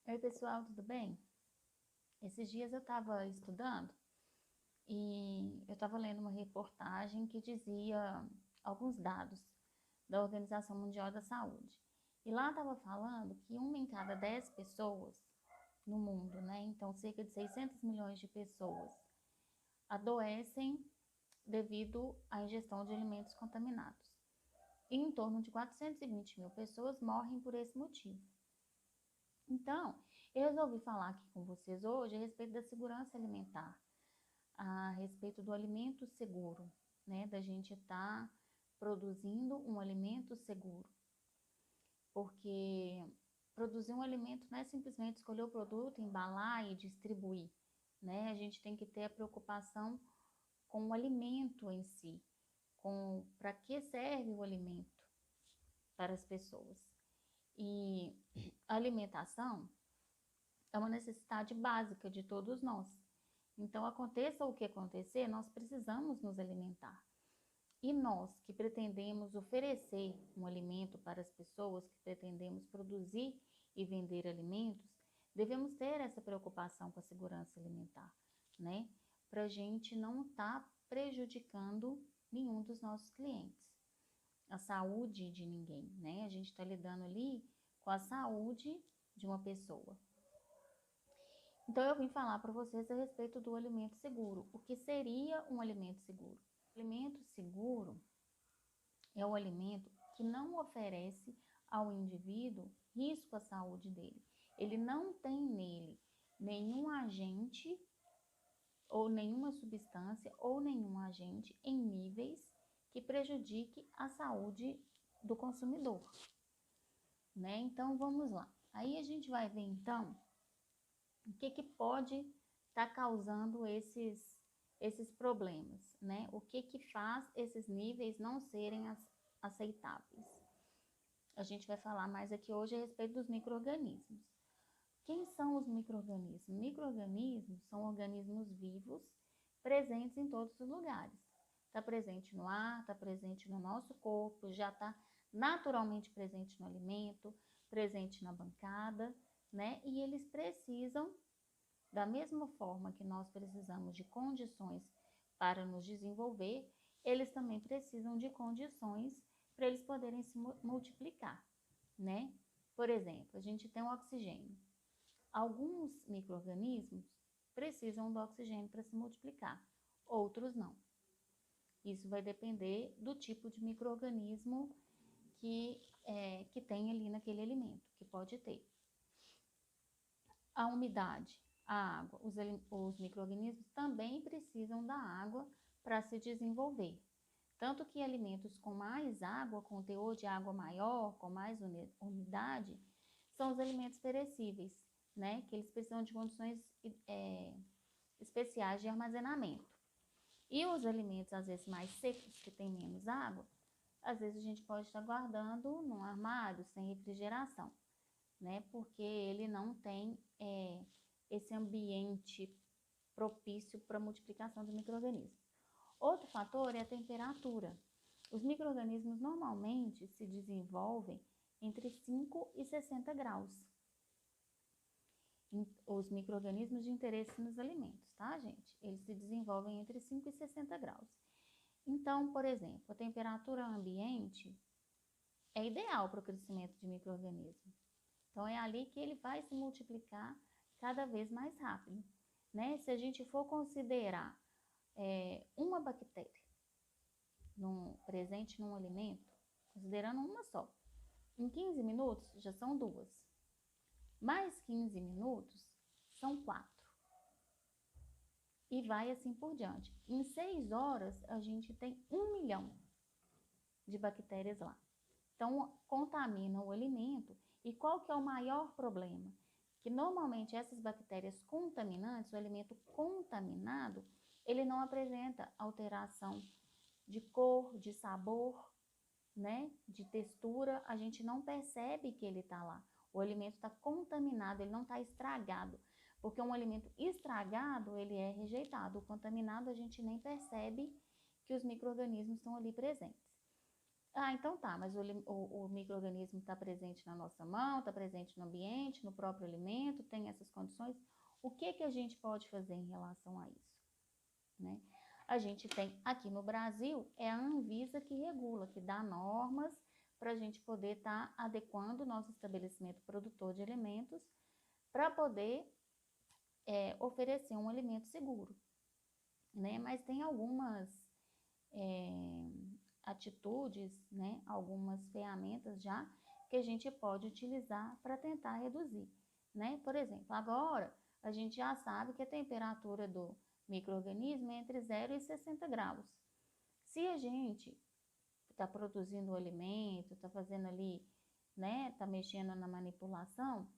Oi, pessoal, tudo bem? Esses dias eu estava estudando e eu estava lendo uma reportagem que dizia alguns dados da Organização Mundial da Saúde. E lá estava falando que uma em cada 10 pessoas no mundo, né? Então, cerca de 600 milhões de pessoas adoecem devido à ingestão de alimentos contaminados. E em torno de 420 mil pessoas morrem por esse motivo. Então, eu resolvi falar aqui com vocês hoje a respeito da segurança alimentar, a respeito do alimento seguro, né? Da gente estar produzindo um alimento seguro. Porque produzir um alimento não é simplesmente escolher o produto, embalar e distribuir, né? A gente tem que ter a preocupação com o alimento em si, com para que serve o alimento para as pessoas. E a alimentação é uma necessidade básica de todos nós. Então, aconteça o que acontecer, nós precisamos nos alimentar. E nós que pretendemos oferecer um alimento para as pessoas, que pretendemos produzir e vender alimentos, devemos ter essa preocupação com a segurança alimentar, né? Para a gente não estar prejudicando nenhum dos nossos clientes, a saúde de ninguém, né? A gente está lidando ali com a saúde de uma pessoa. Então, eu vim falar para vocês a respeito do alimento seguro. O que seria um alimento seguro? O alimento seguro é o alimento que não oferece ao indivíduo risco à saúde dele. Ele não tem nele nenhum agente ou nenhuma substância ou nenhum agente em níveis que prejudique a saúde do consumidor, né? Então, vamos lá. Aí a gente vai ver, então, o que pode estar causando esses problemas, né? O que faz esses níveis não serem aceitáveis? A gente vai falar mais aqui hoje a respeito dos micro-organismos. Quem são os micro-organismos? Micro-organismos são organismos vivos presentes em todos os lugares. Está presente no ar, está presente no nosso corpo, já está naturalmente presente no alimento, presente na bancada, né? E eles precisam, da mesma forma que nós precisamos de condições para nos desenvolver, eles também precisam de condições para eles poderem se multiplicar, né? Por exemplo, a gente tem o oxigênio. Alguns micro-organismos precisam do oxigênio para se multiplicar, outros não. Isso vai depender do tipo de micro-organismo que tem ali naquele alimento, que pode ter. A umidade, a água, os micro-organismos também precisam da água para se desenvolver. Tanto que alimentos com mais água, com teor de água maior, com mais umidade, são os alimentos perecíveis, né? Que eles precisam de condições especiais de armazenamento. E os alimentos, às vezes, mais secos, que têm menos água, às vezes a gente pode estar guardando num armário sem refrigeração, né? Porque ele não tem esse ambiente propício para a multiplicação de micro-organismos. Outro fator é a temperatura. Os micro-organismos normalmente se desenvolvem entre 5 e 60 graus. Os micro-organismos de interesse nos alimentos, tá, gente? Eles se desenvolvem entre 5 e 60 graus. Então, por exemplo, a temperatura ambiente é ideal para o crescimento de micro-organismos. Então, é ali que ele vai se multiplicar cada vez mais rápido, né? Se a gente for considerar uma bactéria presente num alimento, considerando uma só, em 15 minutos já são duas. Mais 15 minutos são 4. E vai assim por diante. Em 6 horas, a gente tem 1 milhão de bactérias lá. Então, contamina o alimento. E qual que é o maior problema? Que normalmente essas bactérias contaminantes, o alimento contaminado, ele não apresenta alteração de cor, de sabor, né? De textura. A gente não percebe que ele está lá. O alimento está contaminado, ele não está estragado. Porque um alimento estragado, ele é rejeitado. O contaminado, a gente nem percebe que os micro-organismos estão ali presentes. Ah, então tá, mas o micro-organismo está presente na nossa mão, está presente no ambiente, no próprio alimento, tem essas condições. O que que a gente pode fazer em relação a isso, né? A gente tem aqui no Brasil, é a Anvisa que regula, que dá normas para a gente poder estar adequando o nosso estabelecimento produtor de alimentos para poder oferecer um alimento seguro, né? Mas tem algumas atitudes, né? Algumas ferramentas já que a gente pode utilizar para tentar reduzir, né? Por exemplo, agora a gente já sabe que a temperatura do micro-organismo é entre 0 e 60 graus. Se a gente está produzindo o alimento, está fazendo ali, né? Está mexendo na manipulação,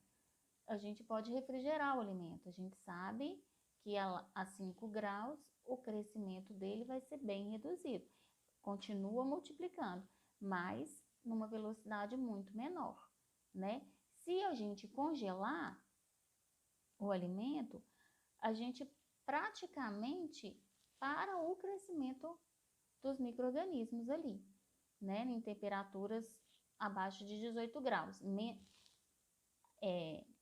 a gente pode refrigerar o alimento. A gente sabe que a 5 graus o crescimento dele vai ser bem reduzido. Continua multiplicando, mas numa velocidade muito menor, né? Se a gente congelar o alimento, a gente praticamente para o crescimento dos micro-organismos ali, né? Em temperaturas abaixo de 18 graus,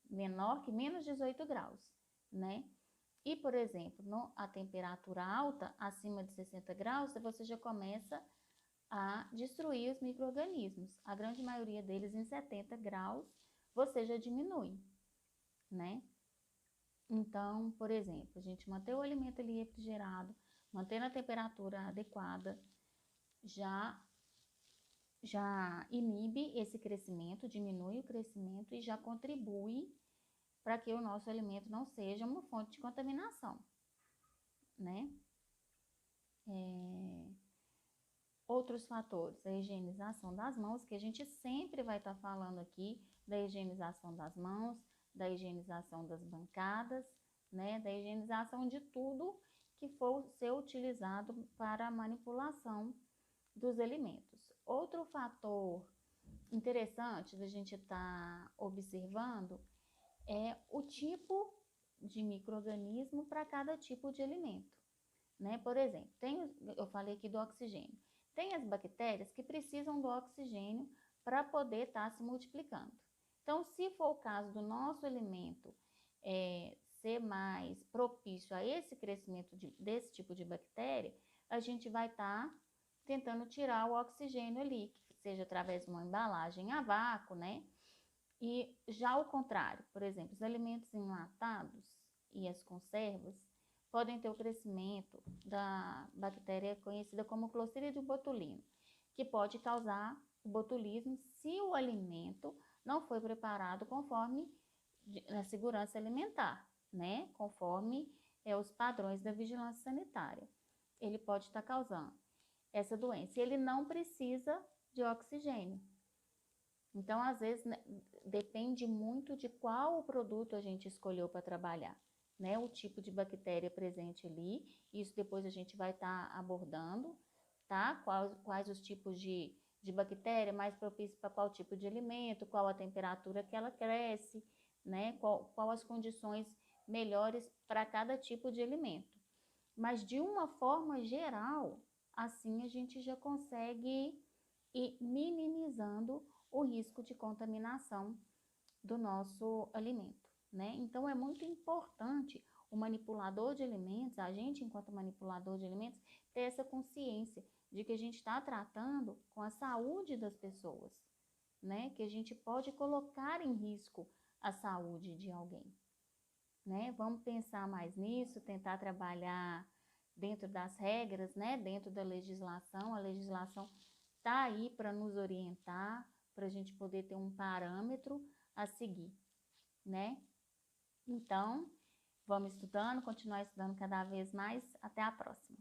menor que menos 18 graus, né? E, por exemplo, a temperatura alta, acima de 60 graus, você já começa a destruir os micro-organismos. A grande maioria deles em 70 graus, você já diminui, né? Então, por exemplo, a gente manter o alimento ali refrigerado, mantendo a temperatura adequada, já inibe esse crescimento, diminui o crescimento e já contribui para que o nosso alimento não seja uma fonte de contaminação, né? Outros fatores, a higienização das mãos, que a gente sempre vai estar falando aqui da higienização das mãos, da higienização das bancadas, né? Da higienização de tudo que for ser utilizado para a manipulação dos alimentos. Outro fator interessante da gente estar observando é o tipo de micro-organismo para cada tipo de alimento, né? Por exemplo, eu falei aqui do oxigênio. Tem as bactérias que precisam do oxigênio para poder estar se multiplicando. Então, se for o caso do nosso alimento ser mais propício a esse crescimento desse tipo de bactéria, a gente vai estar tentando tirar o oxigênio ali, que seja através de uma embalagem a vácuo, né? E já ao contrário, por exemplo, os alimentos enlatados e as conservas podem ter o crescimento da bactéria conhecida como Clostridium botulinum, que pode causar o botulismo se o alimento não foi preparado conforme a segurança alimentar, né? Conforme os padrões da vigilância sanitária. Ele pode estar causando essa doença. E ele não precisa de oxigênio. Então, às vezes, né, depende muito de qual produto a gente escolheu para trabalhar, né? O tipo de bactéria presente ali, isso depois a gente vai estar abordando, tá? Quais os tipos de bactéria mais propícios para qual tipo de alimento, qual a temperatura que ela cresce, né? Qual as condições melhores para cada tipo de alimento. Mas, de uma forma geral, assim a gente já consegue ir minimizando o risco de contaminação do nosso alimento, né? Então, é muito importante o manipulador de alimentos, a gente, enquanto manipulador de alimentos, ter essa consciência de que a gente está tratando com a saúde das pessoas, né? Que a gente pode colocar em risco a saúde de alguém, né? Vamos pensar mais nisso, tentar trabalhar dentro das regras, né? Dentro da legislação. A legislação está aí para nos orientar, para a gente poder ter um parâmetro a seguir, né? Então, vamos estudando, continuar estudando cada vez mais. Até a próxima.